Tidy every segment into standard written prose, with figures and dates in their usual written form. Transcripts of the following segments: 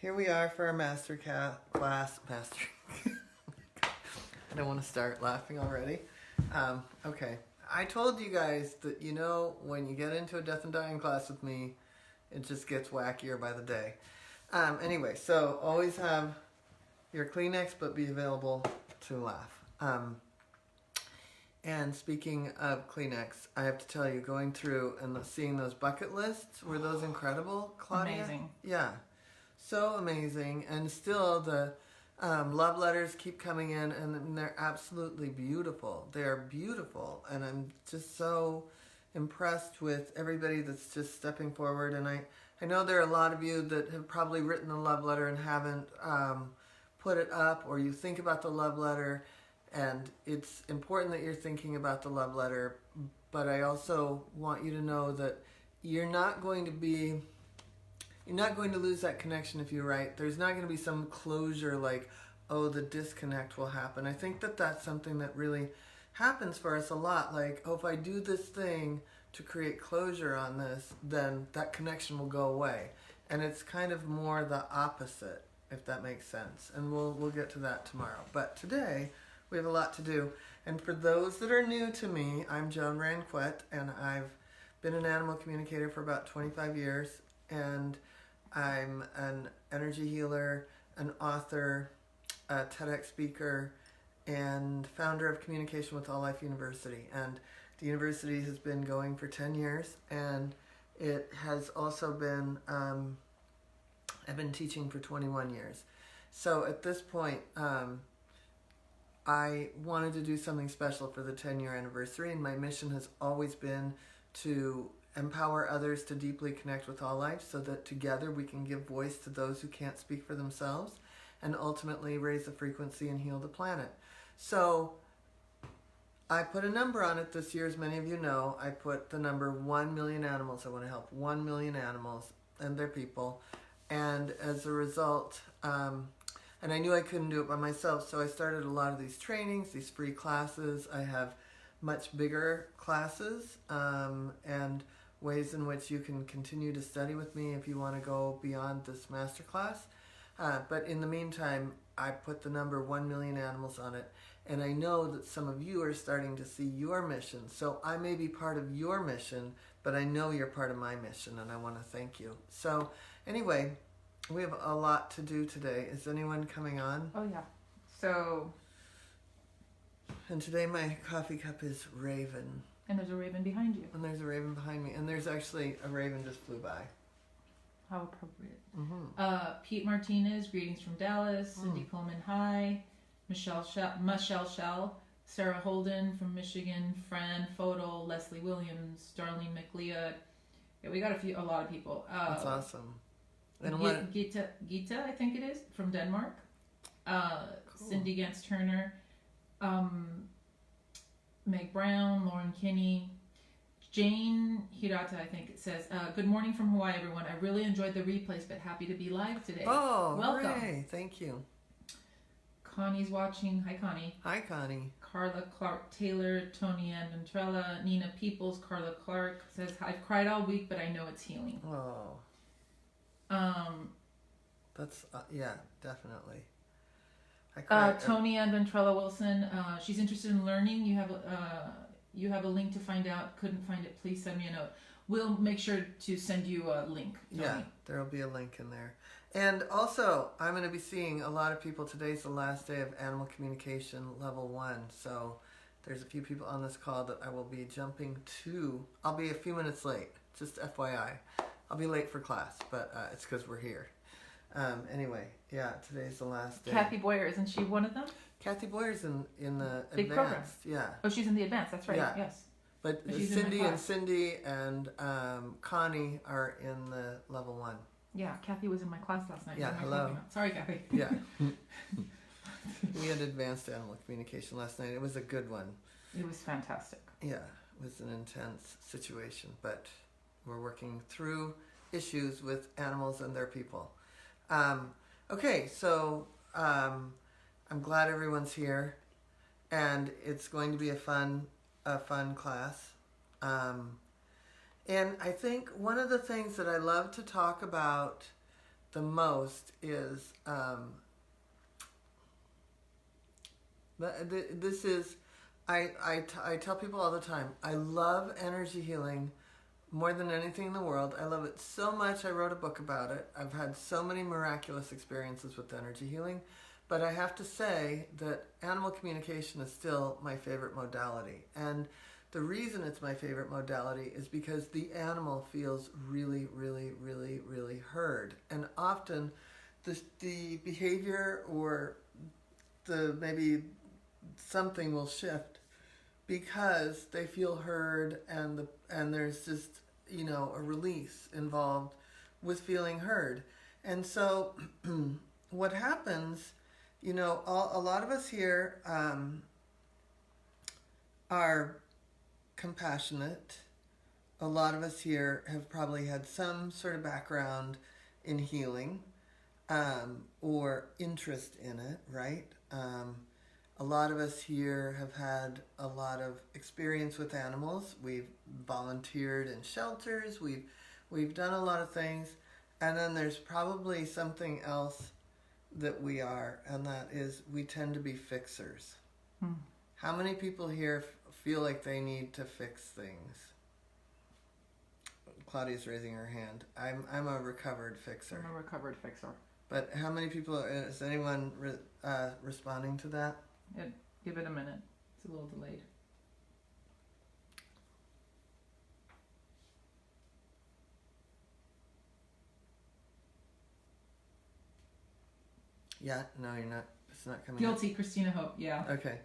Here we are for our Masterclass. I don't want to start laughing already. Okay. I told you guys that, when you get into a death and dying class with me, it just gets wackier by the day. Anyway, so always have your Kleenex, but be available to laugh. And speaking of Kleenex, I have to tell you, going through and seeing those bucket lists, were those incredible, Claudia? Amazing. Yeah. So amazing. And still the love letters keep coming in, and they're absolutely beautiful. They're beautiful. And I'm just so impressed with everybody that's just stepping forward. And I know there are a lot of you that have probably written a love letter and haven't put it up, or you think about the love letter. And it's important that you're thinking about the love letter, but I also want you to know that you're not going to lose that connection if you write. There's not going to be some closure like, oh, the disconnect will happen. I think that that's something that really happens for us a lot. Like, oh, if I do this thing to create closure on this, then that connection will go away. And it's kind of more the opposite, if that makes sense. And we'll get to that tomorrow. But today, we have a lot to do. And for those that are new to me, I'm Joan Ranquet, and I've been an animal communicator for about 25 years. And I'm an energy healer, an author, a TEDx speaker, and founder of Communication with All Life University. And the university has been going for 10 years, and it has also been, I've been teaching for 21 years. So at this point, I wanted to do something special for the 10-year anniversary, and my mission has always been to empower others to deeply connect with all life so that together we can give voice to those who can't speak for themselves and ultimately raise the frequency and heal the planet. So I put a number on it this year, as many of you know. I put the number 1 million animals. I want to help 1 million animals and their people. And as a result, and I knew I couldn't do it by myself, so I started a lot of these trainings, these free classes. I have much bigger classes and ways in which you can continue to study with me if you want to go beyond this masterclass. But in the meantime, I put the number 1 million animals on it, and I know that some of you are starting to see your mission. So I may be part of your mission, but I know you're part of my mission, and I want to thank you. So anyway, we have a lot to do today. Is anyone coming on? Oh, yeah. So... And today my coffee cup is Raven. And there's a raven behind you. And there's a raven behind me. And there's actually a raven just flew by. How appropriate. Mm-hmm. Pete Martinez, greetings from Dallas. Cindy Coleman, hi. Michelle Shell. Sarah Holden from Michigan. Fran Photo. Leslie Williams. Darlene McLeod. Yeah, we got a lot of people. That's awesome. And Gita, I think it is, from Denmark. Cool. Cindy Gantz Turner. Meg Brown, Lauren Kinney, Jane Hirata, I think it says, good morning from Hawaii, everyone. I really enjoyed the replays, but happy to be live today. Oh, welcome. Hooray. Thank you. Connie's watching. Hi, Connie. Hi, Connie. Carla Clark Taylor, Tony Ann Ventrella, Nina Peoples, Carla Clark says, I've cried all week, but I know it's healing. Oh. That's, yeah, definitely. Tony Ann Ventrella Wilson, she's interested in learning. You have a link to find out. Couldn't find it. Please send me a note. We'll make sure to send you a link. Tony. Yeah, there will be a link in there. And also, I'm going to be seeing a lot of people. Today's the last day of Animal Communication Level 1. So there's a few people on this call that I will be jumping to. I'll be a few minutes late, just FYI. I'll be late for class, but it's because we're here. Anyway, yeah, today's the last day. Kathy Boyer, isn't she one of them? Kathy Boyer's in the big advanced, program. Yeah. Oh, she's in the advanced. That's right. Yeah. Yes. But Cindy and Connie are in the level 1. Yeah, Kathy was in my class last night. Yeah, hello. Sorry, Kathy. Yeah. We had advanced animal communication last night. It was a good one. It was fantastic. Yeah, it was an intense situation, but we're working through issues with animals and their people. Okay, so I'm glad everyone's here, and it's going to be a fun class. And I think one of the things that I love to talk about the most is this is I tell people all the time, I love energy healing more than anything in the world. I love it so much I wrote a book about it. I've had so many miraculous experiences with energy healing. But I have to say that animal communication is still my favorite modality. And the reason it's my favorite modality is because the animal feels really, really, really, really heard. And often the behavior or maybe something will shift because they feel heard, and there's just, a release involved with feeling heard. And so what happens, a lot of us here are compassionate. A lot of us here have probably had some sort of background in healing or interest in it, right? A lot of us here have had a lot of experience with animals. We've volunteered in shelters. We've done a lot of things. And then there's probably something else that we are, and that is we tend to be fixers. How many people here feel like they need to fix things? Claudia's raising her hand. I'm a recovered fixer. I'm a recovered fixer. But how many people, is anyone responding to that? Yeah, give it a minute. It's a little delayed. Yeah, no, you're not. It's not coming Guilty, Christina Hope, yeah. Okay.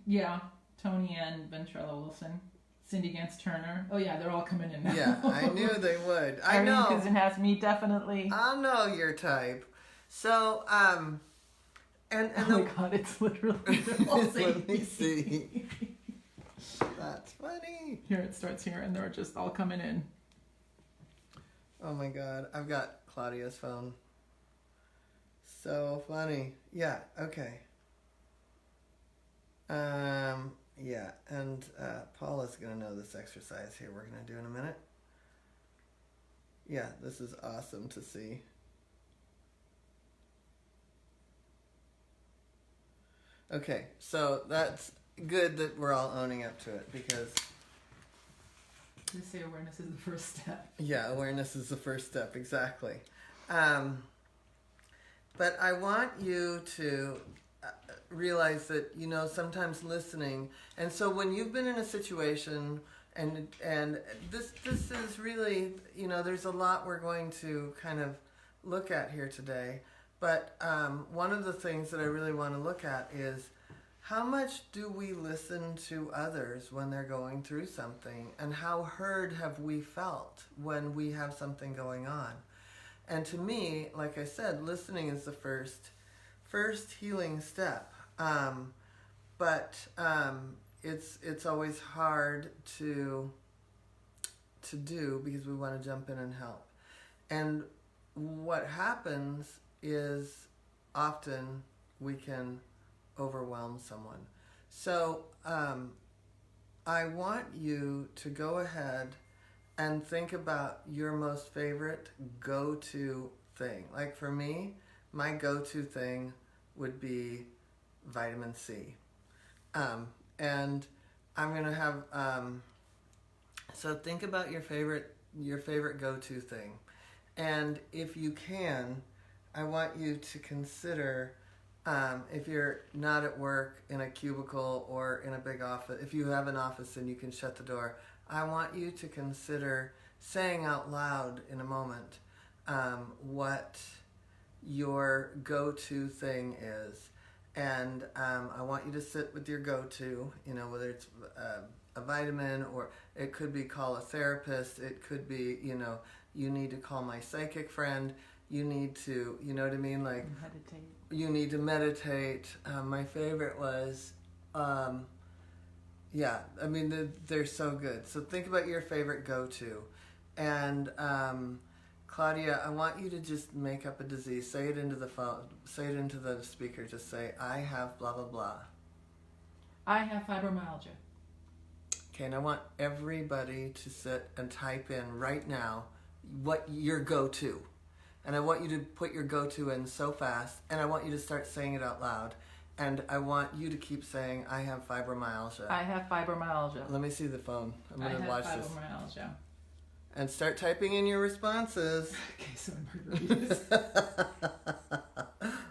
Yeah, Tony and Ventrella Wilson. Cindy Gantz Turner. Oh yeah, they're all coming in now. Yeah, I knew they would. I Irene know. Cousin has me, definitely. I know your type. So, and oh my god, it's literally let me see. That's funny. Here it starts here, and they're just all coming in. Oh my god, I've got Claudia's phone. So funny. Yeah, okay. Yeah, and Paula's going to know this exercise here we're going to do in a minute. Yeah, this is awesome to see. Okay, so that's good that we're all owning up to it, because They say awareness is the first step. yeah, awareness is the first step, exactly. But I want you to realize that, sometimes listening, and so when you've been in a situation, and this is really, there's a lot we're going to kind of look at here today, but one of the things that I really want to look at is how much do we listen to others when they're going through something, and how heard have we felt when we have something going on. And to me, like I said, listening is the first healing step. But it's always hard to do because we want to jump in and help. And what happens is often we can overwhelm someone. So I want you to go ahead and think about your most favorite go-to thing. Like for me, my go-to thing would be vitamin C. And I'm going to have, so think about your favorite go-to thing. And if you can, I want you to consider, if you're not at work in a cubicle or in a big office, if you have an office and you can shut the door, I want you to consider saying out loud in a moment what your go-to thing is. And I want you to sit with your go-to, whether it's a vitamin, or it could be call a therapist. It could be, you need to call my psychic friend. You need to, you know what I mean? Like, Meditate. You need to meditate. My favorite was, yeah, I mean, they're so good. So think about your favorite go-to. And Claudia, I want you to just make up a disease. Say it into the phone. Say it into the speaker. Just say, I have blah, blah, blah. I have fibromyalgia. Okay, and I want everybody to sit and type in right now what your go-to. And I want you to put your go-to in so fast, and I want you to start saying it out loud. And I want you to keep saying, I have fibromyalgia. I have fibromyalgia. Let me see the phone. I'm going to watch this. Fibromyalgia. And start typing in your responses. Okay, so margaritas.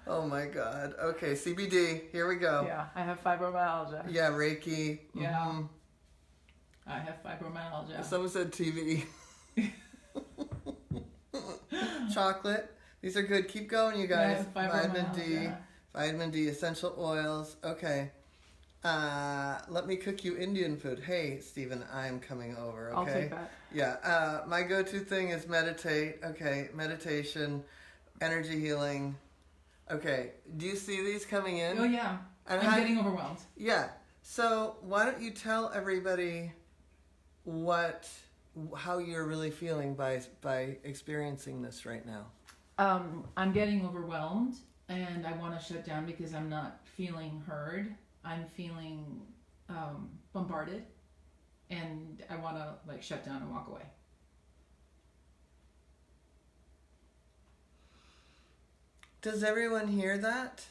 Oh my God. Okay, CBD. Here we go. Yeah, I have fibromyalgia. Yeah, Reiki. Yeah. Mm-hmm. I have fibromyalgia. Someone said TV. Chocolate. These are good. Keep going, you guys. Vitamin D. Vitamin D, essential oils. Okay. Let me cook you Indian food. Hey, Stephen, I'm coming over. Okay. I'll take that. Yeah. My go-to thing is meditate. Okay. Meditation, energy healing. Okay. Do you see these coming in? Oh yeah. And I'm getting overwhelmed. Yeah. So why don't you tell everybody how you're really feeling by experiencing this right now? I'm getting overwhelmed, and I want to shut down because I'm not feeling heard. I'm feeling bombarded, and I want to like shut down and walk away. Does everyone hear that?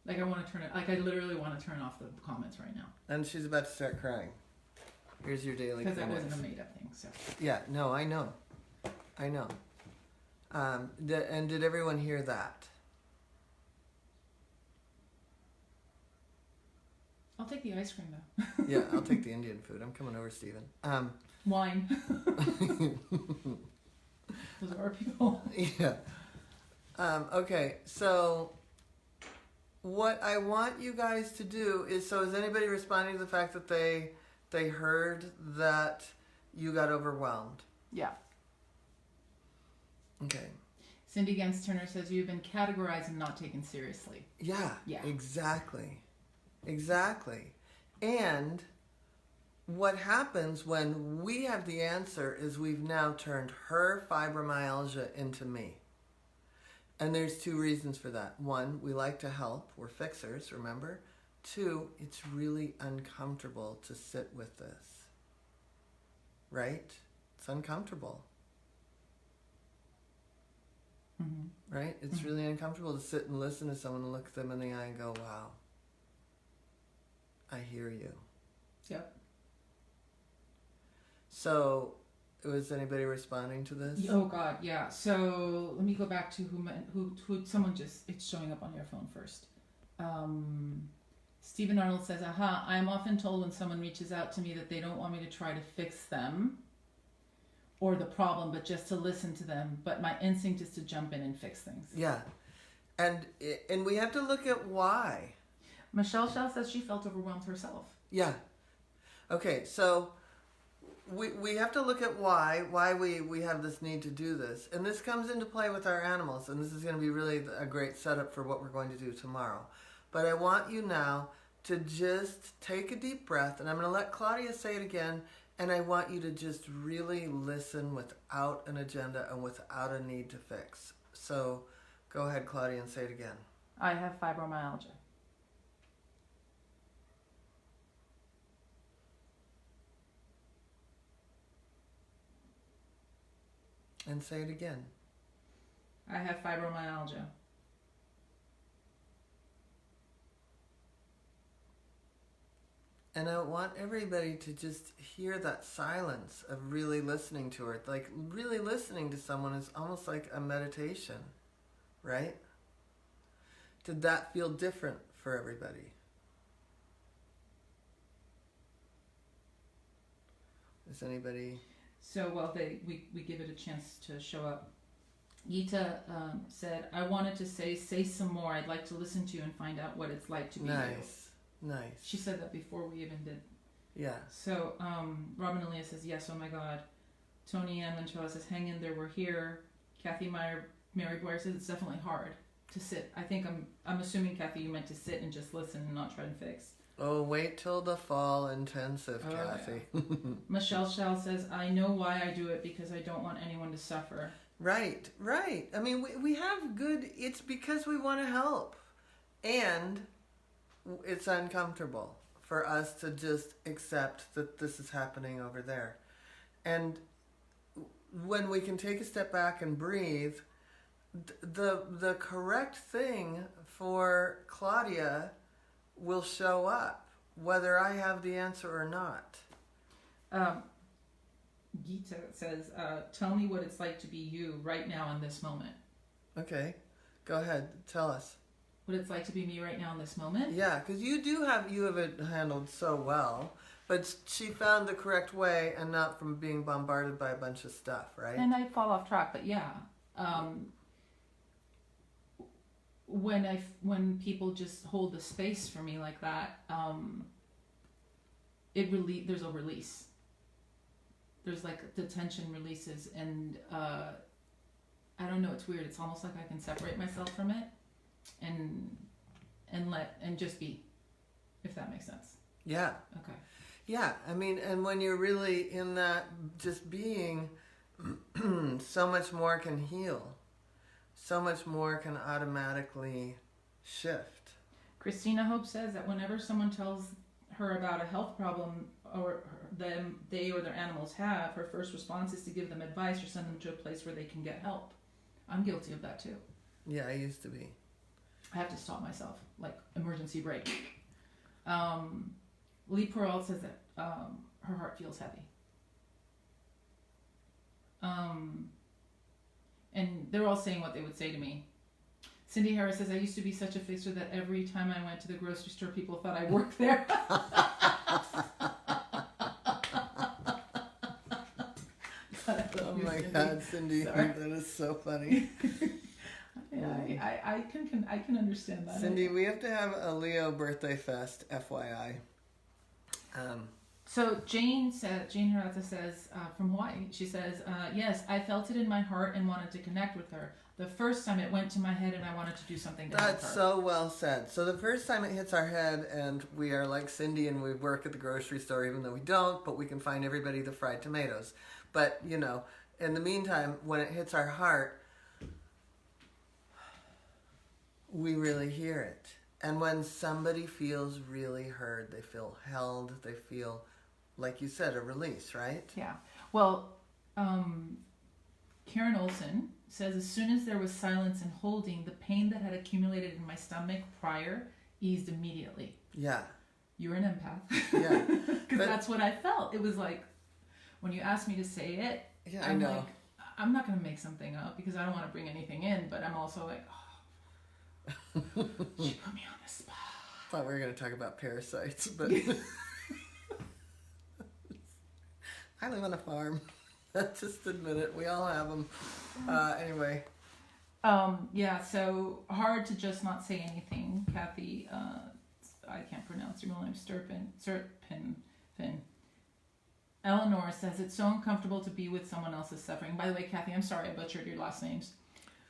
Like I want to turn it. Like I literally want to turn off the comments right now. And she's about to start crying. Here's your daily Because that Kleenex. wasn't a made-up thing. So Yeah. No, I know. And did everyone hear that? I'll take the ice cream though. Yeah, I'll take the Indian food. I'm coming over, Stephen. Wine. Those are our people. Yeah. Okay, so what I want you guys to do is anybody responding to the fact that they heard that you got overwhelmed? Yeah. Okay. Cindy Gens Turner says you've been categorized and not taken seriously. Yeah. Yeah. Exactly. And what happens when we have the answer is we've now turned her fibromyalgia into me. And there's two reasons for that. One, we like to help. We're fixers, remember? Two, it's really uncomfortable to sit with this. Right? It's uncomfortable. Mm-hmm. Right? It's really uncomfortable to sit and listen to someone and look them in the eye and go, wow, I hear you. Yep. So, was anybody responding to this? Oh God, yeah. So let me go back to who someone just, it's showing up on your phone first. Stephen Arnold says, aha, I'm often told when someone reaches out to me that they don't want me to try to fix them or the problem, but just to listen to them. But my instinct is to jump in and fix things. Yeah. And we have to look at why. Michelle Shell says she felt overwhelmed herself. Yeah. Okay, so we have to look at why we have this need to do this. And this comes into play with our animals, and this is going to be really a great setup for what we're going to do tomorrow. But I want you now to just take a deep breath, and I'm going to let Claudia say it again, and I want you to just really listen without an agenda and without a need to fix. So go ahead, Claudia, and say it again. I have fibromyalgia. And say it again. I have fibromyalgia. And I want everybody to just hear that silence of really listening to her. Like, really listening to someone is almost like a meditation, right? Did that feel different for everybody? Is anybody... So while we give it a chance to show up, Yita said, I wanted to say some more. I'd like to listen to you and find out what it's like to be you. Nice. She said that before we even did. Yeah. So Robin Aaliyah says, yes, oh my God. Tony Ann Manchoa says, hang in there, we're here. Kathy Mary Boyer says, it's definitely hard to sit. I think I'm assuming, Kathy, you meant to sit and just listen and not try and fix. Oh, wait till the fall intensive, Kathy. Yeah. Michelle Shell says, I know why I do it because I don't want anyone to suffer. Right. I mean, we have good... It's because we want to help. And it's uncomfortable for us to just accept that this is happening over there. And when we can take a step back and breathe, the correct thing for Claudia will show up, whether I have the answer or not. Gita says, tell me what it's like to be you right now in this moment. Okay, go ahead, tell us. What it's like to be me right now in this moment? Yeah, because you have it handled so well, but she found the correct way and not from being bombarded by a bunch of stuff, right? And I fall off track, but yeah. When people just hold the space for me like that, there's a release. There's like the tension releases, and I don't know, it's weird. It's almost like I can separate myself from it and just be, if that makes sense. Yeah. Okay. Yeah, I mean, and when you're really in that just being, so much more can heal. So much more can automatically shift. Christina Hope says that whenever someone tells her about a health problem or they or their animals have, her first response is to give them advice or send them to a place where they can get help. I'm guilty of that too. Yeah, I used to be. I have to stop myself, like emergency brake. Lee Pearl says that her heart feels heavy. And they're all saying what they would say to me. Cindy Harris says, I used to be such a fixer that every time I went to the grocery store, people thought I worked there. Oh my God, Cindy, Sorry. that is so funny. Yeah, I can understand that. Cindy, we have to have a Leo birthday fest, FYI. So Jane Hirata says, from Hawaii, she says, yes, I felt it in my heart and wanted to connect with her. The first time it went to my head and I wanted to do something to help her. That's so well said. So the first time it hits our head and we are like Cindy and we work at the grocery store, even though we don't, but we can find everybody the fried tomatoes. But, you know, in the meantime, when it hits our heart, we really hear it. And when somebody feels really heard, they feel held, they feel, like you said, a release, right? Yeah. Well, Karen Olson says, as soon as there was silence and holding, the pain that had accumulated in my stomach prior eased immediately. Yeah. You're an empath. Yeah. Because that's what I felt. It was like, when you asked me to say it, yeah, I'm I know. like, I'm not going to make something up because I don't want to bring anything in, but I'm also like, oh, she put me on the spot. I thought we were going to talk about parasites, but I live on a farm. Just admit it. We all have them. Anyway. Yeah, so hard to just not say anything. Kathy, I can't pronounce your middle name, Serpin. Eleanor says, it's so uncomfortable to be with someone else's suffering. By the way, Kathy, I'm sorry I butchered your last names.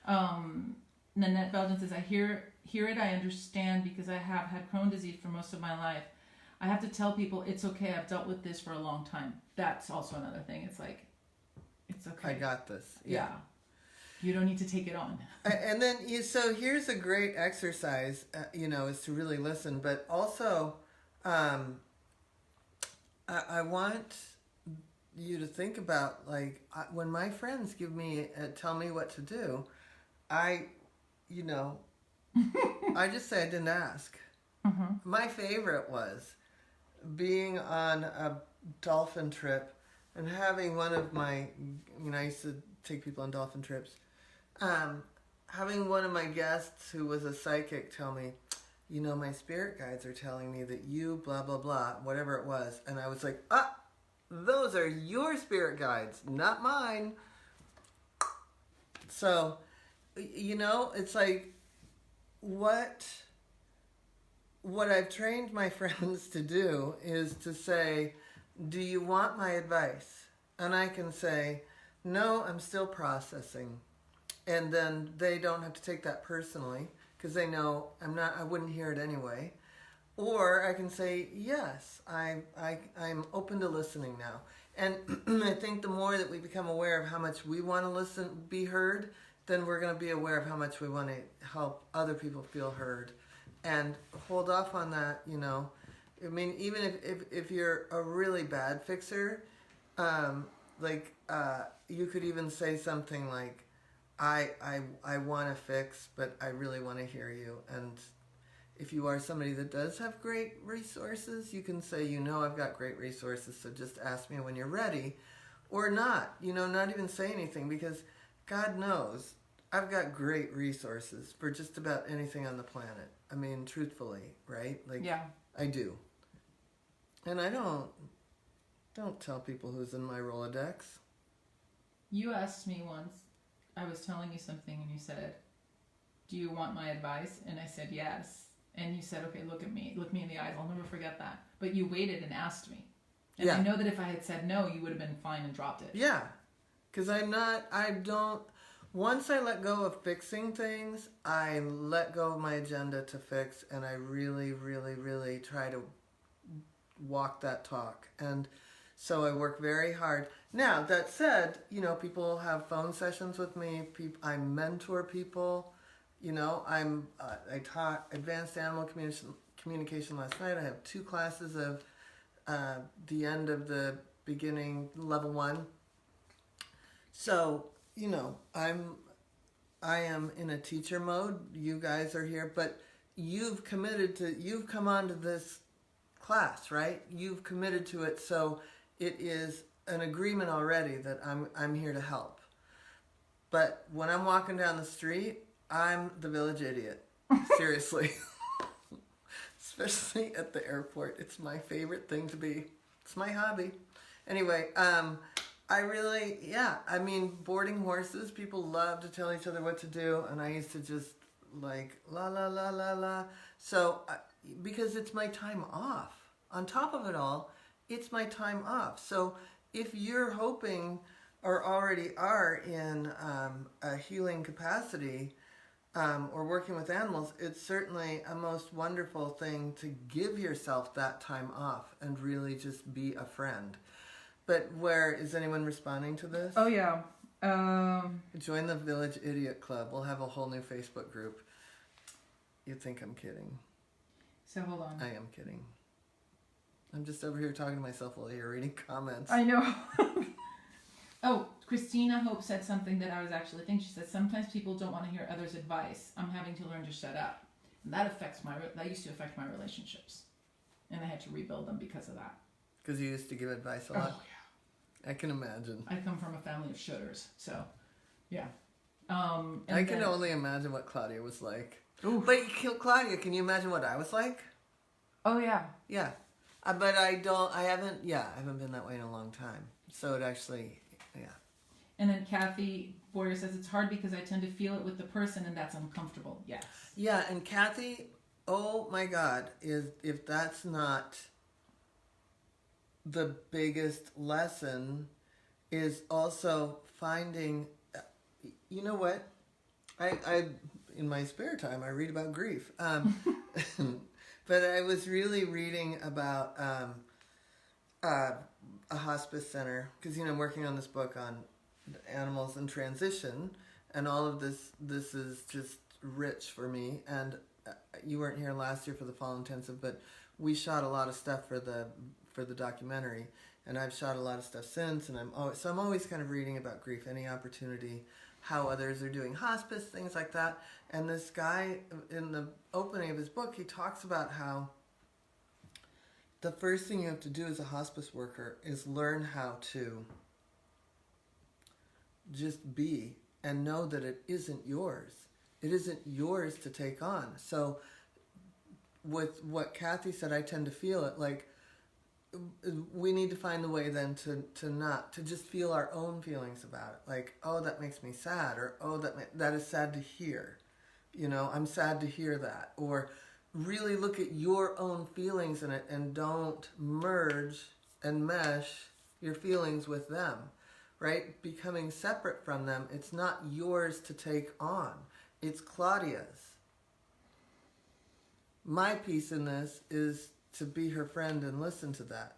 Nanette Belgian says, I hear it, I understand because I have had Crohn's disease for most of my life. I have to tell people it's okay, I've dealt with this for a long time. That's also another thing. It's like, it's okay. I got this. Yeah. You don't need to take it on. And then, so here's a great exercise, is to really listen. But also, I want you to think about, like, when my friends tell me what to do, I just say I didn't ask. Mm-hmm. My favorite was being on a dolphin trip and having one of my, I used to take people on dolphin trips, having one of my guests who was a psychic tell me, my spirit guides are telling me that you blah, blah, blah, whatever it was. And I was like, those are your spirit guides, not mine. So, it's like, what I've trained my friends to do is to say, do you want my advice? And I can say, no, I'm still processing. And then they don't have to take that personally because they know I wouldn't hear it anyway. Or I can say, yes, I'm open to listening now. And I think the more that we become aware of how much we want to listen, be heard, then we're going to be aware of how much we want to help other people feel heard. And hold off on that, I mean, even if you're a really bad fixer, like you could even say something like, I want to fix, but I really want to hear you. And if you are somebody that does have great resources, you can say, I've got great resources, so just ask me when you're ready. Or not, not even say anything, because God knows I've got great resources for just about anything on the planet. I mean, truthfully, right? Like, Yeah. I do. And I don't tell people who's in my Rolodex. You asked me once, I was telling you something, and you said, do you want my advice? And I said, yes. And you said, okay, look me in the eyes. I'll never forget that. But you waited and asked me. And I know that if I had said no, you would have been fine and dropped it. Yeah. Because once I let go of fixing things, I let go of my agenda to fix, and I really, really, really try to walk that talk. And so I work very hard. Now, that said, people have phone sessions with me. I mentor people. I taught advanced animal communication last night. I have 2 classes of the end of the beginning level 1. So, I am in a teacher mode. You guys are here, but you've come on to this class, right? You've committed to it, so it is an agreement already that I'm here to help. But when I'm walking down the street, I'm the village idiot. Seriously. Especially at the airport. It's my favorite thing to be. It's my hobby. Anyway, boarding horses, people love to tell each other what to do, and I used to just like, la, la, la, la, la. So, because it's my time off. On top of it all, it's my time off. So, if you're hoping or already are in a healing capacity, or working with animals, it's certainly a most wonderful thing to give yourself that time off and really just be a friend. But is anyone responding to this? Oh, yeah. Join the Village Idiot Club. We'll have a whole new Facebook group. You think I'm kidding. So hold on. I am kidding. I'm just over here talking to myself while you're reading comments. I know. Oh, Christina Hope said something that I was actually thinking. She said, sometimes people don't want to hear others' advice. I'm having to learn to shut up. And that used to affect my relationships. And I had to rebuild them because of that. Because you used to give advice a lot? Oh, yeah. I can imagine. I come from a family of shooters, so, yeah. I can only imagine what Claudia was like. Oof. But Claudia, can you imagine what I was like? Oh, yeah. Yeah. But I haven't been that way in a long time. So it actually... Yeah. And then Kathy Boyer says, it's hard because I tend to feel it with the person and that's uncomfortable. Yes. Yeah, and Kathy, oh my God, if that's not the biggest lesson, is also finding, you know what? I in my spare time, I read about grief. But I was really reading about a hospice center, because I'm working on this book on animals in transition, and all of this is just rich for me. And you weren't here last year for the fall intensive, but we shot a lot of stuff for the documentary, and I've shot a lot of stuff since, and I'm always kind of reading about grief, any opportunity, how others are doing hospice, things like that. And this guy, in the opening of his book, he talks about how the first thing you have to do as a hospice worker is learn how to just be and know that it isn't yours. It isn't yours to take on. So with what Kathy said, I tend to feel it like we need to find a way then to just feel our own feelings about it. Like, oh, that makes me sad, or oh, that is sad to hear. I'm sad to hear that. Or really look at your own feelings in it and don't merge and mesh your feelings with them, right? Becoming separate from them. It's not yours to take on. It's Claudia's. My piece in this is to be her friend and listen to that.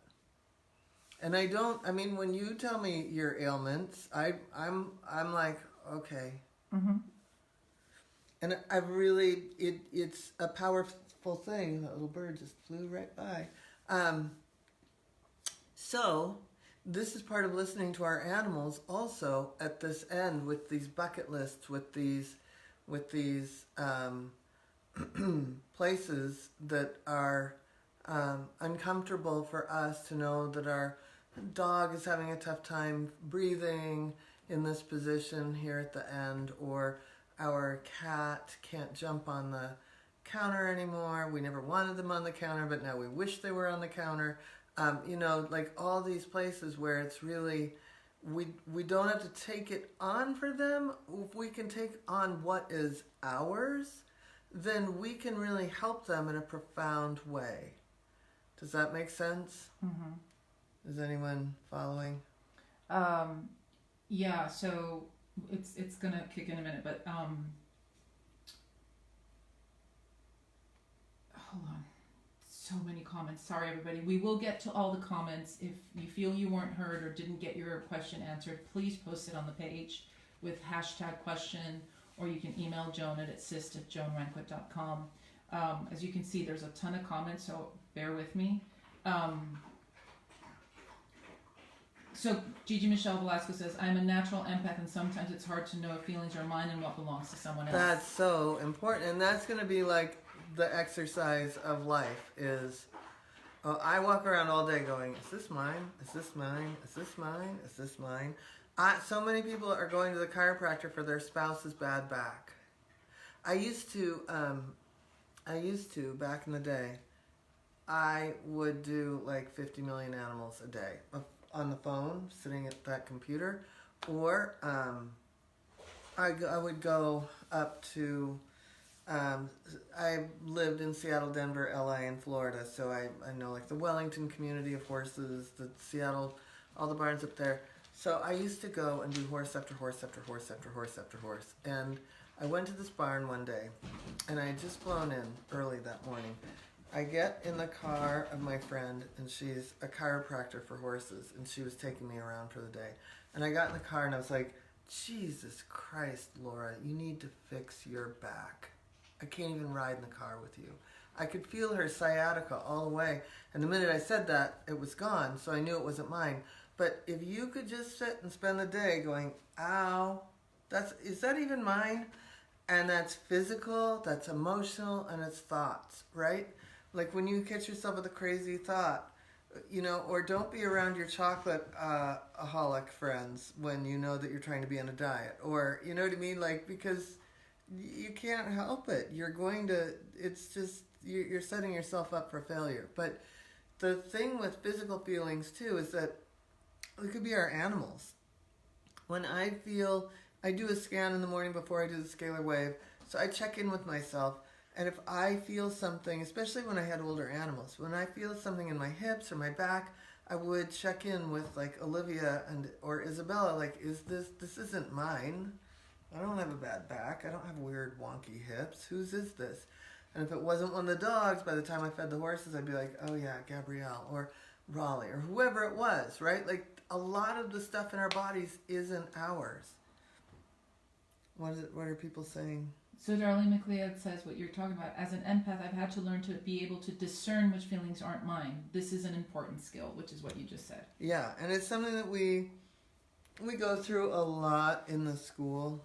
And when you tell me your ailments, I'm like, okay. Mm-hmm. And it's a powerful thing. That little bird just flew right by. So this is part of listening to our animals also at this end with these bucket lists, with these places that are uncomfortable for us to know that our dog is having a tough time breathing in this position here at the end, or our cat can't jump on the counter anymore. We never wanted them on the counter, but now we wish they were on the counter. Like all these places where it's really, we don't have to take it on for them. If we can take on what is ours, then we can really help them in a profound way. Does that make sense? Mm-hmm. Is anyone following? Yeah, so it's gonna kick in a minute, but hold on. So many comments. Sorry, everybody. We will get to all the comments. If you feel you weren't heard or didn't get your question answered, please post it on the page with #question, or you can email Joan at assist@joanranquet.com. As you can see, there's a ton of comments, so bear with me. So Gigi Michelle Velasco says, I'm a natural empath, and sometimes it's hard to know if feelings are mine and what belongs to someone else. That's so important, and that's going to be like the exercise of life is, I walk around all day going, is this mine? Is this mine? Is this mine? Is this mine? So many people are going to the chiropractor for their spouse's bad back. I used to, back in the day, I would do like 50 million animals a day on the phone, sitting at that computer, or I would go up to, I lived in Seattle, Denver, LA, and Florida, so I know like the Wellington community of horses, the Seattle, all the barns up there. So I used to go and do horse after horse after horse after horse after horse. And I went to this barn one day, and I had just flown in early that morning. I get in the car of my friend, and she's a chiropractor for horses, and she was taking me around for the day. And I got in the car, and I was like, Jesus Christ, Laura, you need to fix your back. I can't even ride in the car with you. I could feel her sciatica all the way. And the minute I said that, it was gone, so I knew it wasn't mine. But if you could just sit and spend the day going, ow, is that even mine? And that's physical, that's emotional, and it's thoughts, right? Like when you catch yourself with a crazy thought, or don't be around your chocolate-aholic friends when you know that you're trying to be on a diet. Or, you know what I mean? Like, because you can't help it. It's just, you're setting yourself up for failure. But the thing with physical feelings, too, is that it could be our animals. When I do a scan in the morning before I do the scalar wave, so I check in with myself, and if I feel something, especially when I had older animals, when I feel something in my hips or my back, I would check in with like Olivia or Isabella, like, this isn't mine. I don't have a bad back. I don't have weird wonky hips. Whose is this? And if it wasn't one of the dogs, by the time I fed the horses, I'd be like, oh yeah, Gabrielle or Raleigh or whoever it was, right? Like a lot of the stuff in our bodies isn't ours. What are people saying? So Darlene McLeod says what you're talking about. As an empath, I've had to learn to be able to discern which feelings aren't mine. This is an important skill, which is what you just said. Yeah, and it's something that we go through a lot in the school.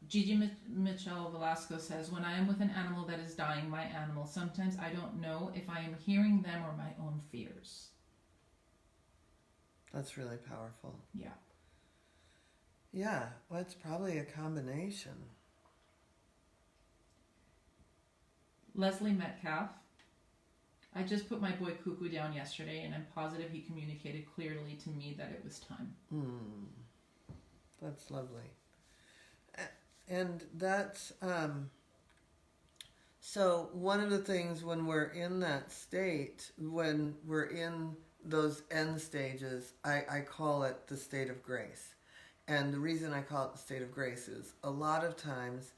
Gigi Michelle Velasco says, when I am with an animal that is dying, my animal, sometimes I don't know if I am hearing them or my own fears. That's really powerful. Yeah. Yeah, well, it's probably a combination. Leslie Metcalf. I just put my boy Cuckoo down yesterday, and I'm positive he communicated clearly to me that it was time. That's lovely. And that's, so one of the things when we're in that state, when we're in those end stages, I call it the state of grace. And the reason I call it the state of grace is a lot of times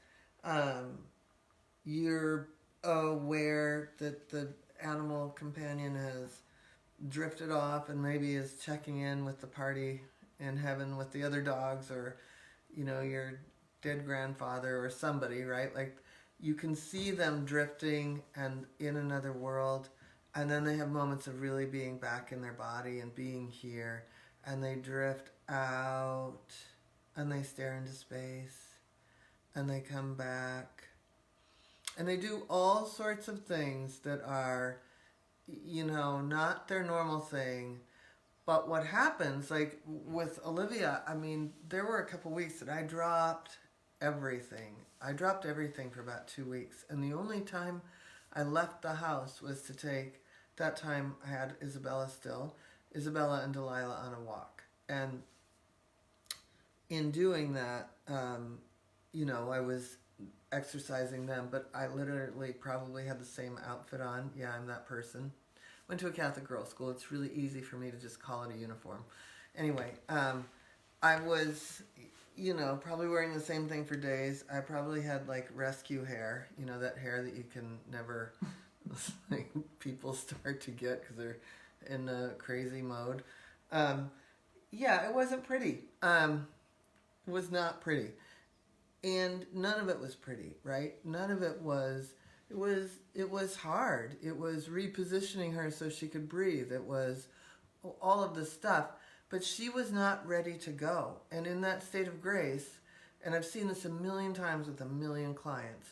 you're aware that the animal companion has drifted off and maybe is checking in with the party in heaven with the other dogs, or, your dead grandfather or somebody, right? Like you can see them drifting and in another world. And then they have moments of really being back in their body and being here. And they drift out and they stare into space and they come back. And they do all sorts of things that are, not their normal thing. But what happens, like with Olivia, I mean, there were a couple weeks that I dropped everything. I dropped everything for about 2 weeks. And the only time I left the house was to take, that time I had Isabella and Delilah on a walk. And in doing that, I was exercising them, but I literally probably had the same outfit on. Yeah, I'm that person. Went to a Catholic girls' school. It's really easy for me to just call it a uniform. Anyway, I was, probably wearing the same thing for days. I probably had like rescue hair, that hair that you can never, like, people start to get because they're in a crazy mode. Yeah, it wasn't pretty. It was not pretty. And none of it was pretty, right? None of it was, it was hard. It was repositioning her so she could breathe. It was all of this stuff. But she was not ready to go. And in that state of grace, and I've seen this a million times with a million clients,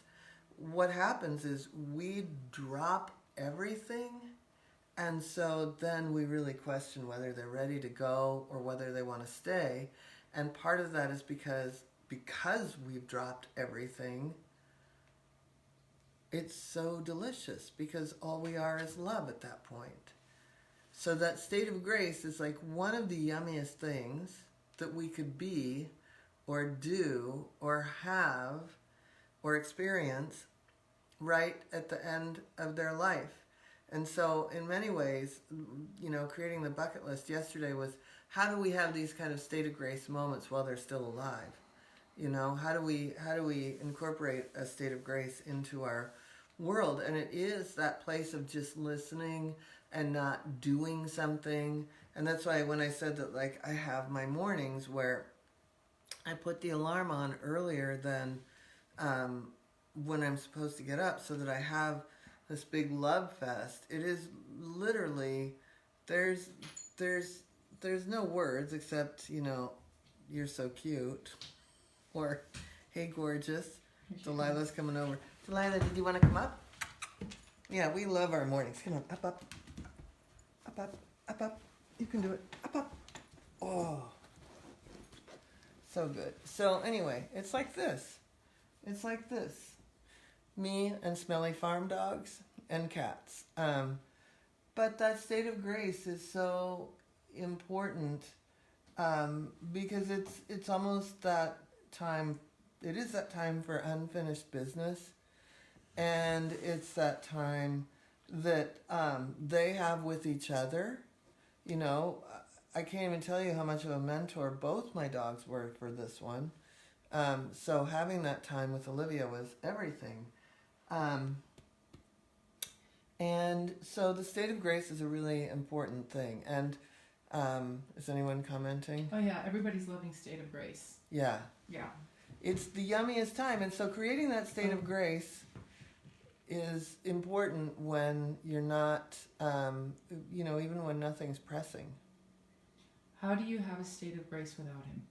what happens is we drop everything. And so then we really question whether they're ready to go or whether they want to stay. And part of that is because we've dropped everything, it's so delicious because all we are is love at that point. So that state of grace is like one of the yummiest things that we could be or do or have or experience right at the end of their life. And so in many ways, creating the bucket list yesterday was, how do we have these kind of state of grace moments while they're still alive? How do we incorporate a state of grace into our world? And it is that place of just listening and not doing something. And that's why when I said that, like, I have my mornings where I put the alarm on earlier than when I'm supposed to get up, so that I have this big love fest. It is literally, there's no words except, you're so cute. Or, hey, gorgeous. Delilah's coming over. Delilah, did you want to come up? Yeah, we love our mornings. Come on, up, up. Up, up, up, up. You can do it. Up, up. Oh. So good. So anyway, it's like this. It's like this. Me and smelly farm dogs and cats. But that state of grace is so important because it's almost that time. It is that time for unfinished business, and it's that time that they have with each other. I can't even tell you how much of a mentor both my dogs were for this one. So having that time with Olivia was everything. And so the state of grace is a really important thing. And is anyone commenting? Oh yeah, everybody's loving state of grace. Yeah. Yeah. It's the yummiest time. And so creating that state of grace is important when you're not, even when nothing's pressing. How do you have a state of grace without him?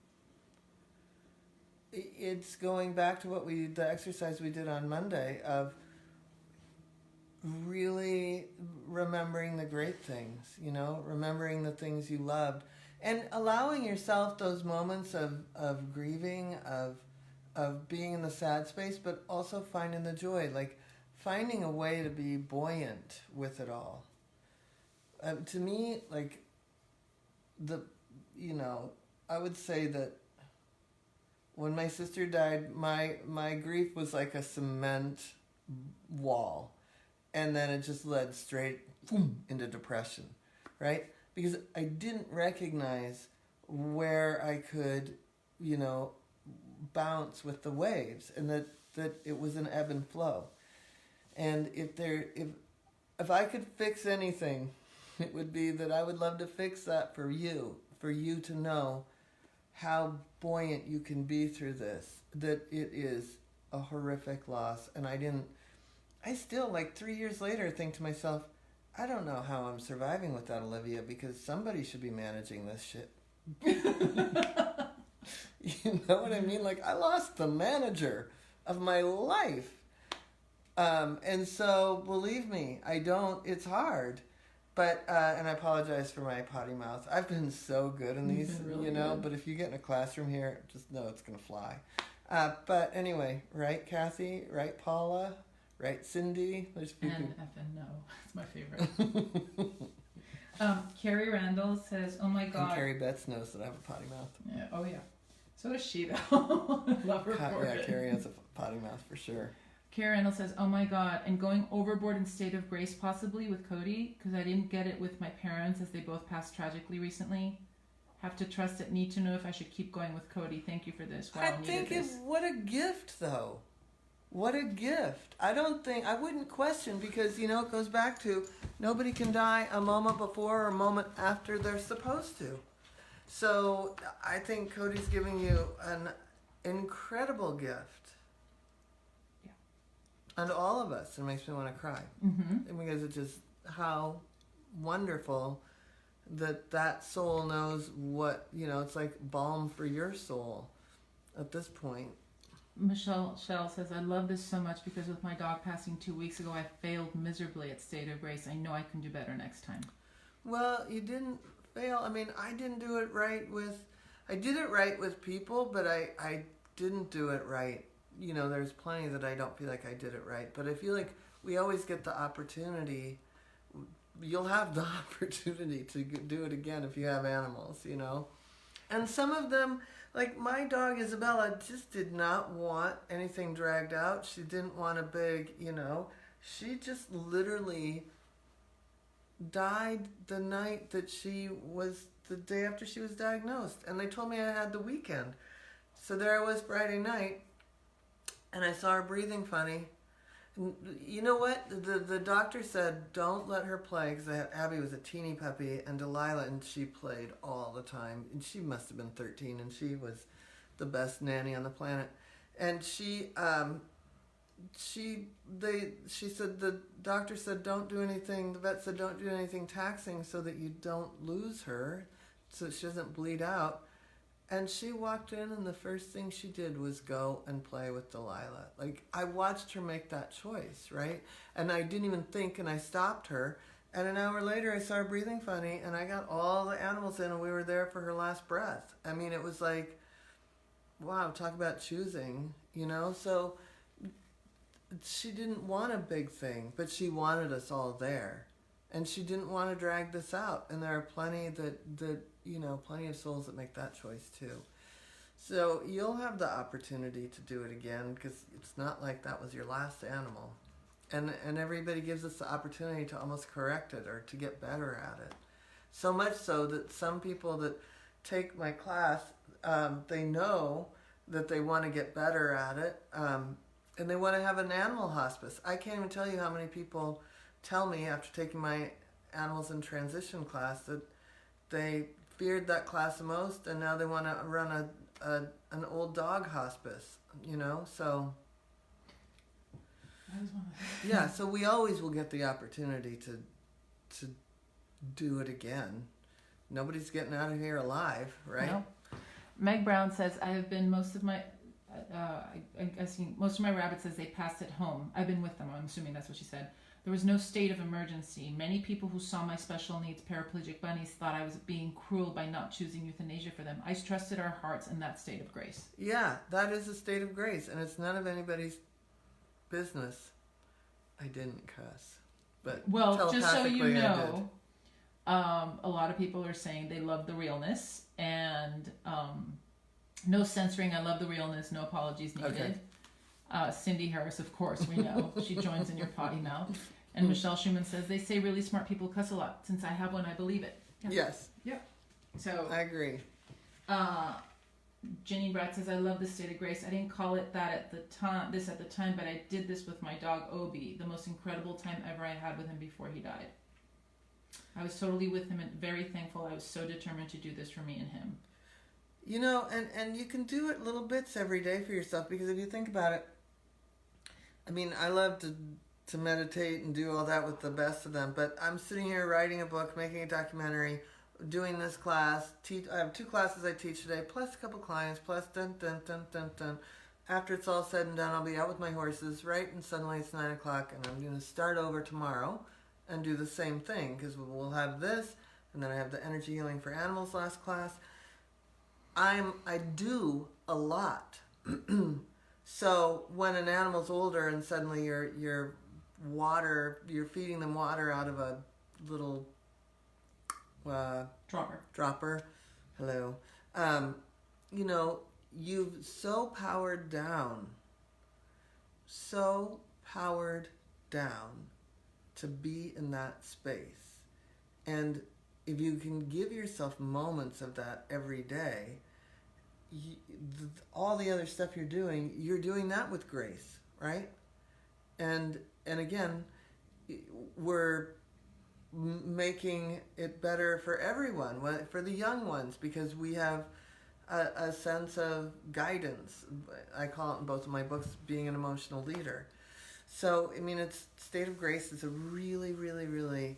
It's going back to the exercise we did on Monday of really remembering the great things, remembering the things you loved, and allowing yourself those moments of grieving, of being in the sad space, but also finding the joy, like finding a way to be buoyant with it all. To me, like I would say that when my sister died, my grief was like a cement wall. And then it just led straight into depression, right? Because I didn't recognize where I could, bounce with the waves, and that it was an ebb and flow. And if I could fix anything, it would be that I would love to fix that for you to know how buoyant you can be through this, that it is a horrific loss. And I still, like 3 years later, think to myself, I don't know how I'm surviving without Olivia because somebody should be managing this shit. You know what I mean? Like, I lost the manager of my life. And so, believe me, it's hard. But, and I apologize for my potty mouth. I've been so good in these, really you know, good. but if you get in a classroom here, just know it's going to fly. But anyway, right, Kathy? Right, Paula? Right, Cindy? There's a few And people. effing no. It's my favorite. Carrie Randall says, oh my God. And Carrie Betts knows that I have a potty mouth. Yeah, oh yeah. So does she though. Love her for Yeah, it. Carrie has a potty mouth for sure. Carrie Randall says, oh my God, and going overboard in State of Grace possibly with Cody, because I didn't get it with my parents as they both passed tragically recently. Have to trust it, need to know if I should keep going with Cody. Thank you for this. Wow, What a gift though. What a gift. I wouldn't question because, you know, it goes back to nobody can die a moment before or a moment after they're supposed to. So I think Cody's giving you an incredible gift. And all of us, it makes me want to cry. Mm-hmm. Because it's just how wonderful that soul knows what, you know, it's like balm for your soul at this point. Michelle Shell says, I love this so much because with my dog passing 2 weeks ago, I failed miserably at State of Grace. I know I can do better next time. Well, you didn't fail. I mean, I did it right with people, but I didn't do it right. You know, there's plenty that I don't feel like I did it right. But I feel like we always get the opportunity. You'll have the opportunity to do it again if you have animals, you know. And some of them, like my dog Isabella, just did not want anything dragged out. She didn't want a big, you know. She just literally died the day after she was diagnosed. And they told me I had the weekend. So there I was Friday night. And I saw her breathing funny. And you know what? The doctor said, don't let her play, because Abby was a teeny puppy, and Delilah, and she played all the time. And she must have been 13, and she was the best nanny on the planet. And she said, the doctor said, don't do anything, the vet said, don't do anything taxing so that you don't lose her, so that she doesn't bleed out. And she walked in, and the first thing she did was go and play with Delilah. Like, I watched her make that choice, right? And I didn't even think, and I stopped her. And an hour later, I saw her breathing funny, and I got all the animals in, and we were there for her last breath. I mean, it was like, wow, talk about choosing, you know? So she didn't want a big thing, but she wanted us all there. And she didn't want to drag this out. And there are plenty plenty of souls that make that choice too. So you'll have the opportunity to do it again, because it's not like that was your last animal. And everybody gives us the opportunity to almost correct it or to get better at it. So much so that some people that take my class, they know that they want to get better at it, and they want to have an animal hospice. I can't even tell you how many people tell me after taking my animals in transition class that they feared that class the most, and now they want to run an old dog hospice, you know. So yeah, so we always will get the opportunity to do it again. Nobody's getting out of here alive, right? No. Meg Brown says, I have been most of my rabbits as they passed at home. I've been with them. I'm assuming that's what she said. There was no state of emergency. Many people who saw my special needs paraplegic bunnies thought I was being cruel by not choosing euthanasia for them. I trusted our hearts in that state of grace. Yeah, that is a state of grace, and it's none of anybody's business. I didn't cuss, but well, just so you know, a lot of people are saying they love the realness, and no censoring. I love the realness. No apologies needed. Okay. Cindy Harris, of course, we know. She joins in your potty mouth. And Michelle Schumann says, they say really smart people cuss a lot. Since I have one, I believe it. Yeah. Yes. Yeah. So I agree. Jenny Bratt says, I love the state of grace. I didn't call it that at the time, but I did this with my dog, Obi. The most incredible time ever I had with him before he died. I was totally with him and very thankful. I was so determined to do this for me and him. You know, and you can do it little bits every day for yourself, because if you think about it, I mean, I love to meditate and do all that with the best of them. But I'm sitting here writing a book, making a documentary, doing this class. I have 2 classes I teach today, plus a couple clients, plus dun dun dun dun dun. After it's all said and done, I'll be out with my horses, right? And suddenly it's 9 o'clock, and I'm going to start over tomorrow and do the same thing, because we'll have this, and then I have the energy healing for animals last class. I do a lot. So when an animal's older and suddenly you're feeding them water out of a little dropper. Hello. You've so powered down to be in that space. And if you can give yourself moments of that every day, all the other stuff you're doing that with grace, right? And again, we're making it better for everyone, for the young ones, because we have a sense of guidance. I call it in both of my books being an emotional leader. So, I mean, it's State of Grace is a really, really, really,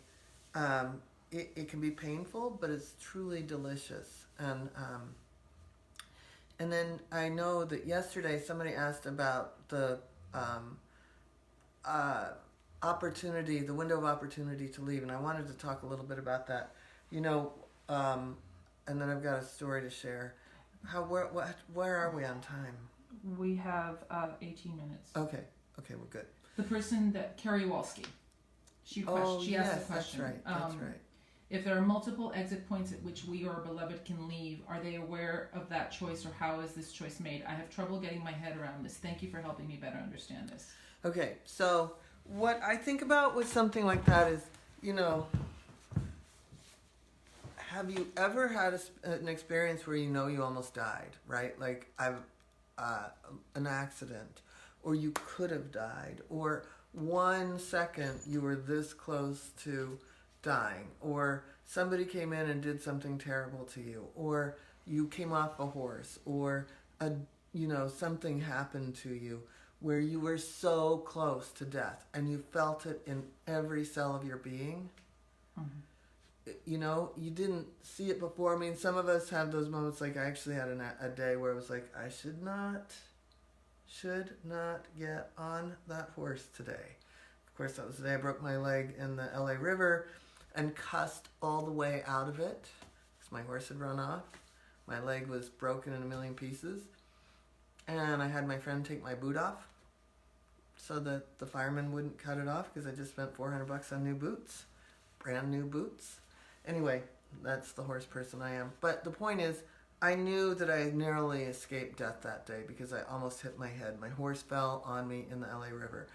it can be painful, but it's truly delicious. And then I know that yesterday somebody asked about the opportunity, the window of opportunity to leave, and I wanted to talk a little bit about that. And then I've got a story to share. Where are we on time? We have 18 minutes. Okay, we're good. The person that Carrie Walski, she asked the question. That's right. If there are multiple exit points at which we or a beloved can leave, are they aware of that choice, or how is this choice made? I have trouble getting my head around this. Thank you for helping me better understand this. Okay, so what I think about with something like that is, have you ever had an experience where you almost died, right? Like an accident, or you could have died, or 1 second you were this close to dying, or somebody came in and did something terrible to you, or you came off a horse, or something happened to you where you were so close to death and you felt it in every cell of your being. Mm-hmm. You didn't see it before. I mean, some of us have those moments. Like I actually had a day where it was like, I should not get on that horse today. Of course, that was the day I broke my leg in the LA River and cussed all the way out of it because my horse had run off. My leg was broken in a million pieces. And I had my friend take my boot off so that the fireman wouldn't cut it off, because I just spent $400 on new boots, brand new boots. Anyway, that's the horse person I am. But the point is, I knew that I narrowly escaped death that day because I almost hit my head. My horse fell on me in the LA River.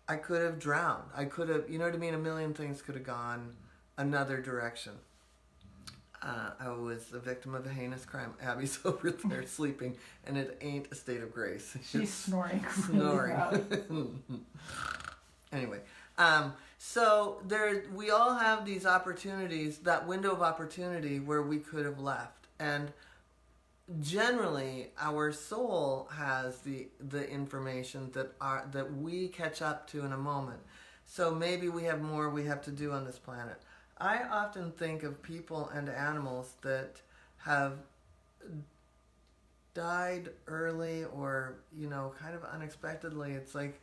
I could have drowned. I could have, you know what I mean? A million things could have gone another direction. I was the victim of a heinous crime. Abby's over there sleeping, and it ain't a state of grace. She's snoring. Anyway, so we all have these opportunities, that window of opportunity where we could have left. And generally, our soul has the information that we catch up to in a moment. So maybe we have more we have to do on this planet. I often think of people and animals that have died early or, kind of unexpectedly. It's like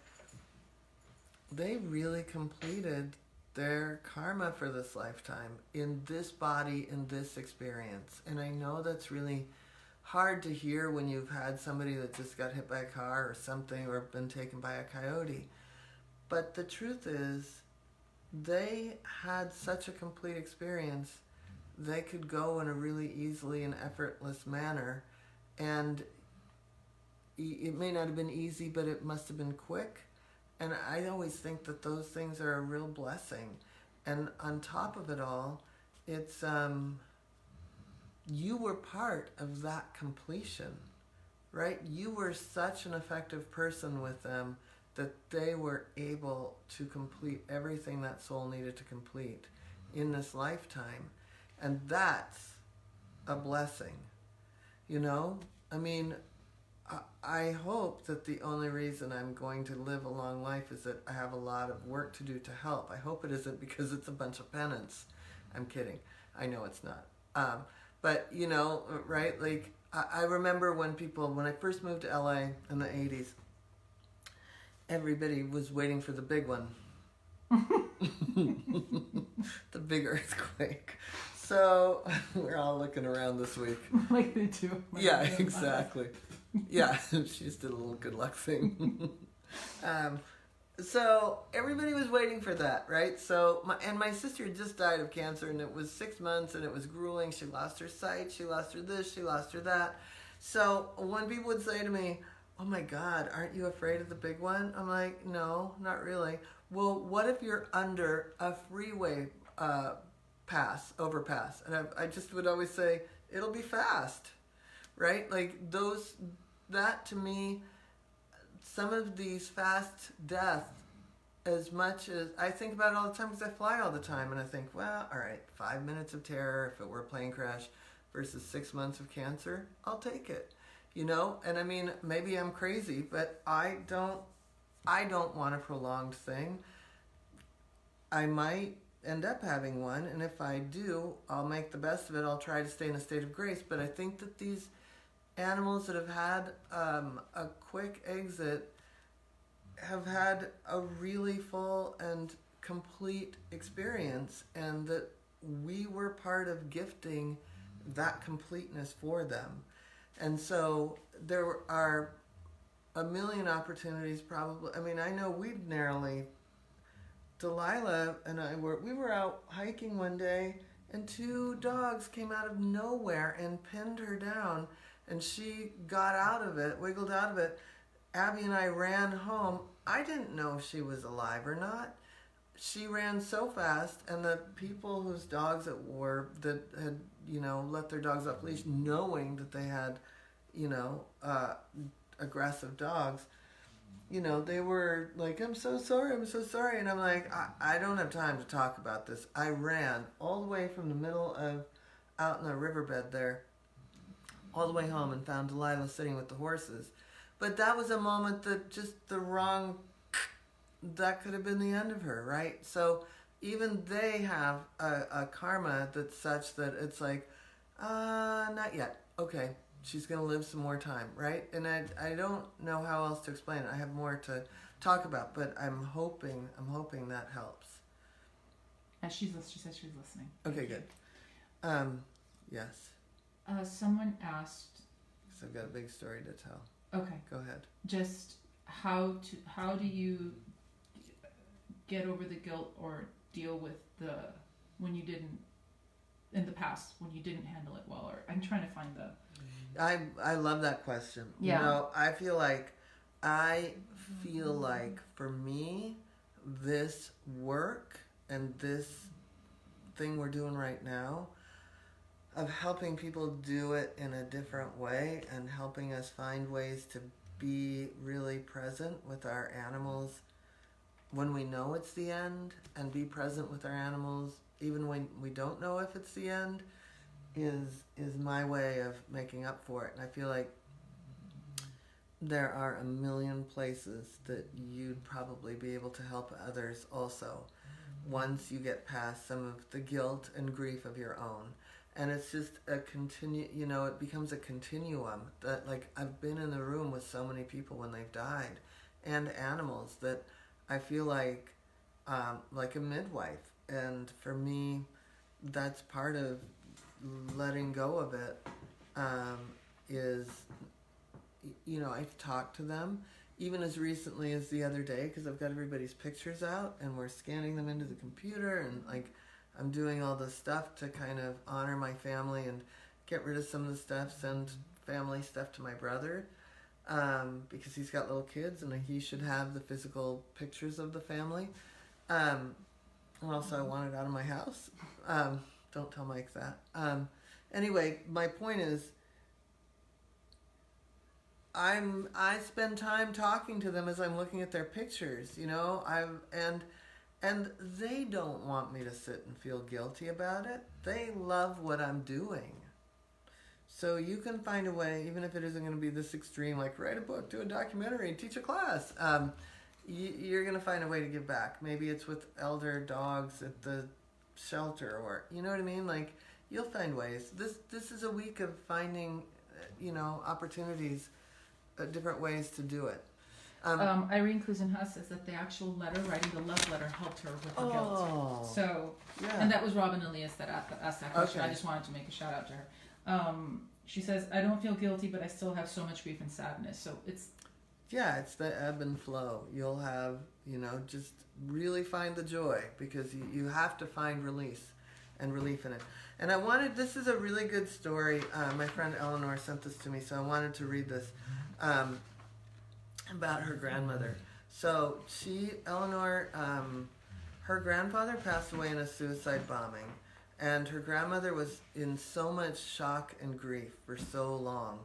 they really completed their karma for this lifetime in this body, in this experience. And I know that's really hard to hear when you've had somebody that just got hit by a car or something, or been taken by a coyote. But the truth is, they had such a complete experience, they could go in a really easily and effortless manner. And it may not have been easy, but it must have been quick. And I always think that those things are a real blessing. And on top of it all, it's you were part of that completion, right? You were such an effective person with them that they were able to complete everything that soul needed to complete in this lifetime. And that's a blessing. I mean, I hope that the only reason I'm going to live a long life is that I have a lot of work to do to help. I hope it isn't because it's a bunch of penance. I'm kidding. I know it's not. But, you know, right? Like, I remember when I first moved to LA in the 80s, everybody was waiting for the big one. The big earthquake. So we're all looking around this week. Like they do. Yeah, exactly. Yeah, she just did a little good luck thing. So everybody was waiting for that, right? So my sister had just died of cancer, and it was 6 months, and it was grueling. She lost her sight, she lost her this, she lost her that. So when people would say to me, "Oh my God, aren't you afraid of the big one?" I'm like, "No, not really." Well, what if you're under a freeway overpass? And I just would always say, it'll be fast, right? Like that to me, some of these fast deaths, as much as I think about it all the time because I fly all the time, and I think, well, all right, 5 minutes of terror if it were a plane crash versus 6 months of cancer, I'll take it, you know? And I mean, maybe I'm crazy, but I don't want a prolonged thing. I might end up having one, and if I do, I'll make the best of it. I'll try to stay in a state of grace, but I think that these animals that have had a quick exit have had a really full and complete experience, and that we were part of gifting that completeness for them. And so there are a million opportunities probably. I mean, I know we've narrowly, Delilah and I we were out hiking one day, and 2 dogs came out of nowhere and pinned her down, and she got out of it, wiggled out of it. Abby and I ran home. I didn't know if she was alive or not. She ran so fast, and the people whose dogs that had, you know, let their dogs off leash, knowing that they had, you know, aggressive dogs, you know, they were like, I'm so sorry. And I'm like, I don't have time to talk about this. I ran all the way from the middle of, out in the riverbed there, all the way home, and found Delilah sitting with the horses. But that was a moment that just that could have been the end of her, right? So even they have a karma that's such that it's like, not yet. Okay, she's going to live some more time, right? And I don't know how else to explain it. I have more to talk about, but I'm hoping that helps. She says she's listening. Okay, good. Yes. Someone asked. So I've got a big story to tell. Okay. Go ahead. Just how do you get over the guilt or deal with when you didn't, in the past, when you didn't handle it well? Or I'm trying to find I love that question. Yeah. You know, I feel like for me, this work and this thing we're doing right now, of helping people do it in a different way and helping us find ways to be really present with our animals when we know it's the end, and be present with our animals even when we don't know if it's the end, is my way of making up for it. And I feel like there are a million places that you'd probably be able to help others also, once you get past some of the guilt and grief of your own. And it's just it becomes a continuum that, like, I've been in the room with so many people when they've died, and animals, that I feel like a midwife. And for me, that's part of letting go of it, is, you know, I've talked to them, even as recently as the other day, because I've got everybody's pictures out, and we're scanning them into the computer, and, like, I'm doing all this stuff to kind of honor my family and get rid of some of the stuff, send family stuff to my brother, because he's got little kids and he should have the physical pictures of the family. And also I want it out of my house. Don't tell Mike that. Anyway, my point is, I spend time talking to them as I'm looking at their pictures, you know, and they don't want me to sit and feel guilty about it. They love what I'm doing. So you can find a way, even if it isn't going to be this extreme, like write a book, do a documentary, teach a class. You're going to find a way to give back. Maybe it's with elder dogs at the shelter, or you know what I mean. Like you'll find ways. This is a week of finding, opportunities, different ways to do it. Irene Kuzenhaus says that the actual letter, writing the love letter, helped her with her guilt. So, yeah. And that was Robin Elias that asked that question. Okay. I just wanted to make a shout out to her. She says, I don't feel guilty, but I still have so much grief and sadness. So it's... Yeah, it's the ebb and flow. You'll have, just really find the joy, because you have to find release and relief in it. And this is a really good story. My friend Eleanor sent this to me, so I wanted to read this. About her grandmother. So Eleanor, her grandfather passed away in a suicide bombing, and her grandmother was in so much shock and grief for so long,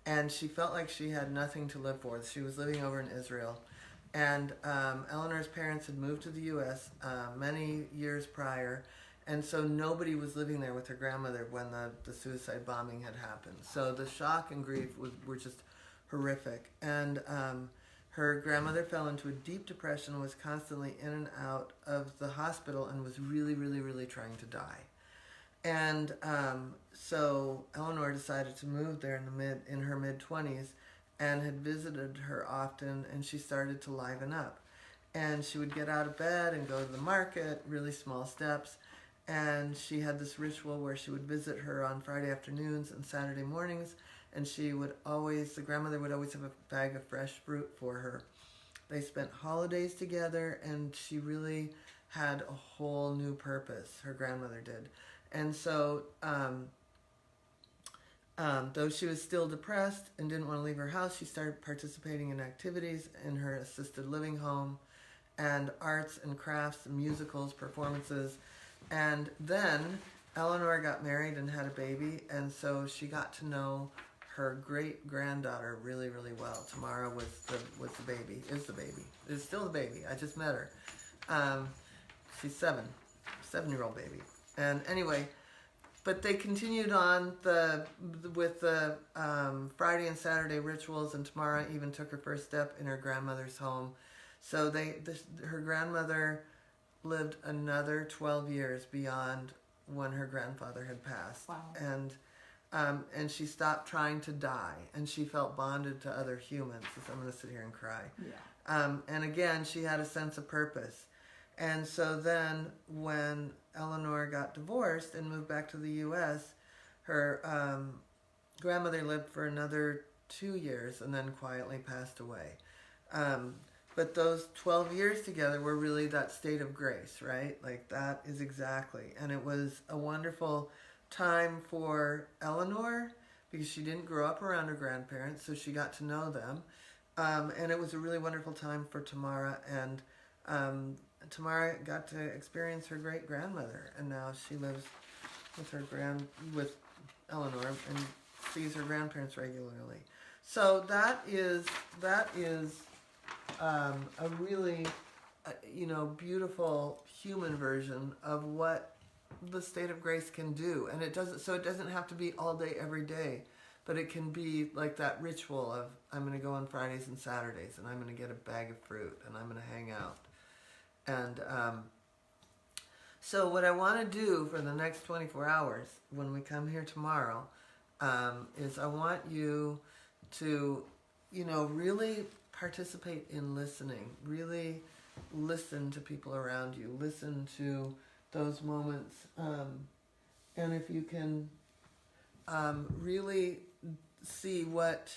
and she felt like she had nothing to live for. She was living over in Israel, and Eleanor's parents had moved to the U.S. Many years prior, and so nobody was living there with her grandmother when the suicide bombing had happened. So the shock and grief were just horrific. And her grandmother fell into a deep depression, was constantly in and out of the hospital, and was really, really, really trying to die. And so Eleanor decided to move there in her mid-20s, and had visited her often, and she started to liven up. And she would get out of bed and go to the market, really small steps. And she had this ritual where she would visit her on Friday afternoons and Saturday mornings, and the grandmother would always have a bag of fresh fruit for her. They spent holidays together, and she really had a whole new purpose, her grandmother did. And so, though she was still depressed and didn't want to leave her house, she started participating in activities in her assisted living home, and arts and crafts and musicals, performances. And then Eleanor got married and had a baby, and so she got to know her great-granddaughter really, really well. Tamara was the baby, is still the baby. I just met her. She's 7-year-old baby. And anyway, but they continued on with the Friday and Saturday rituals, and Tamara even took her first step in her grandmother's home. So her grandmother lived another 12 years beyond when her grandfather had passed. Wow. And she stopped trying to die, and she felt bonded to other humans. So I'm going to sit here and cry. Yeah. And again, she had a sense of purpose. And so then when Eleanor got divorced and moved back to the U.S., her grandmother lived for another 2 years and then quietly passed away. But those 12 years together were really that state of grace, right? Like that is exactly. And it was a wonderful time for Eleanor because she didn't grow up around her grandparents, so she got to know them. And it was a really wonderful time for Tamara, and Tamara got to experience her great-grandmother, and now she lives with Eleanor and sees her grandparents regularly. So that is a really beautiful human version of what the state of grace can do. And it doesn't have to be all day every day, but it can be like that ritual of I'm going to go on Fridays and Saturdays, and I'm going to get a bag of fruit, and I'm going to hang out. And so what I want to do for the next 24 hours when we come here tomorrow is I want you to really participate in listening. Really listen to people around you. Listen to those moments. And if you can really see what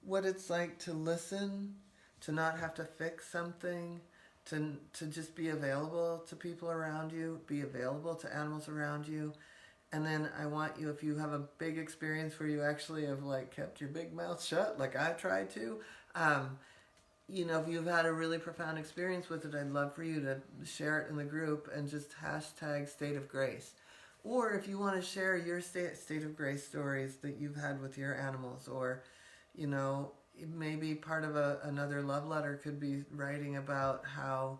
it's like to listen, to not have to fix something, to just be available to people around you, be available to animals around you. And then I want you, if you have a big experience where you actually have kept your big mouth shut, like I tried to, if you've had a really profound experience with it, I'd love for you to share it in the group and just hashtag State of Grace. Or if you want to share your state of grace stories that you've had with your animals, or, maybe part of another love letter could be writing about how,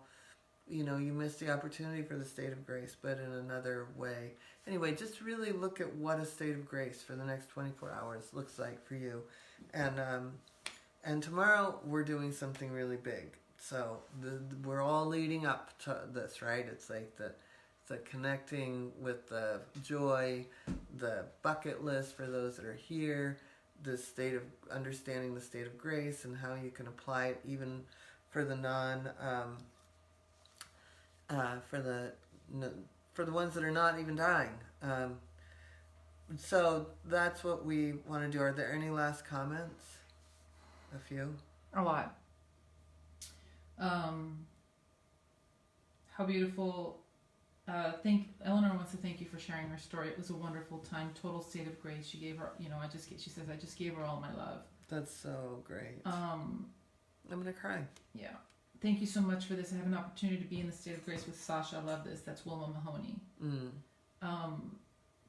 you missed the opportunity for the state of grace, but in another way. Anyway, just really look at what a state of grace for the next 24 hours looks like for you. And tomorrow we're doing something really big. So we're all leading up to this, right? It's like the connecting with the joy, the bucket list for those that are here, the state of understanding the state of grace and how you can apply it even for the for the ones that are not even dying. So that's what we want to do. Are there any last comments? A few? A lot. How beautiful. Eleanor wants to thank you for sharing her story. It was a wonderful time. Total state of grace. She gave her, she says, I just gave her all my love. That's so great. I'm going to cry. Yeah. Thank you so much for this. I have an opportunity to be in the state of grace with Sasha. I love this. That's Wilma Mahoney.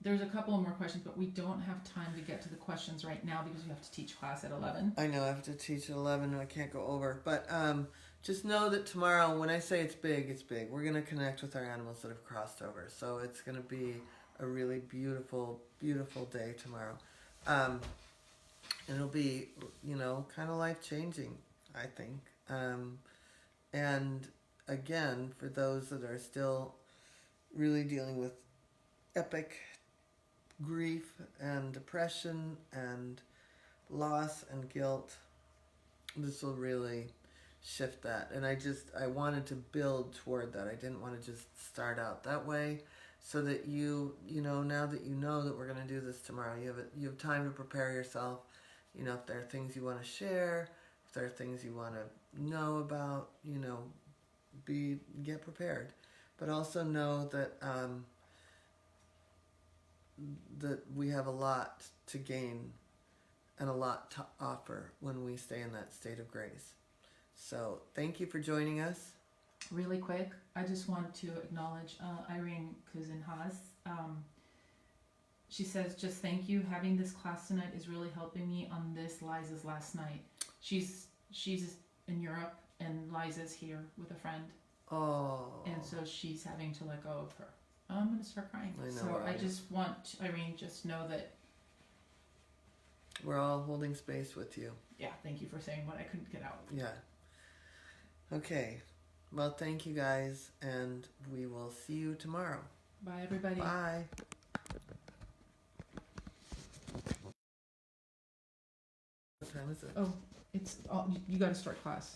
There's a couple more questions, but we don't have time to get to the questions right now because we have to teach class at 11. I know, I have to teach at 11 and I can't go over. But just know that tomorrow, when I say it's big, it's big. We're going to connect with our animals that have crossed over. So it's going to be a really beautiful, beautiful day tomorrow. And it'll be, kind of life-changing, I think. And again, for those that are still really dealing with epic grief and depression and loss and guilt, this will really shift that. And I wanted to build toward that. I didn't want to just start out that way, so that now that you know that we're going to do this tomorrow, you have time to prepare yourself. If there are things you want to share, if there are things you want to know about, get prepared. But also know that that we have a lot to gain and a lot to offer when we stay in that state of grace. So thank you for joining us. Really quick, I just want to acknowledge Irene Cousin-Haas. She says, just thank you. Having this class tonight is really helping me on this Liza's last night. She's in Europe and Liza's here with a friend. Oh. And so she's having to let go of her. I'm going to start crying. I know, so right? I just want Irene, just know that we're all holding space with you. Yeah, thank you for saying what I couldn't get out. Yeah. Okay. Well, thank you guys, and we will see you tomorrow. Bye, everybody. Bye. What time is it? Oh, you got to start class.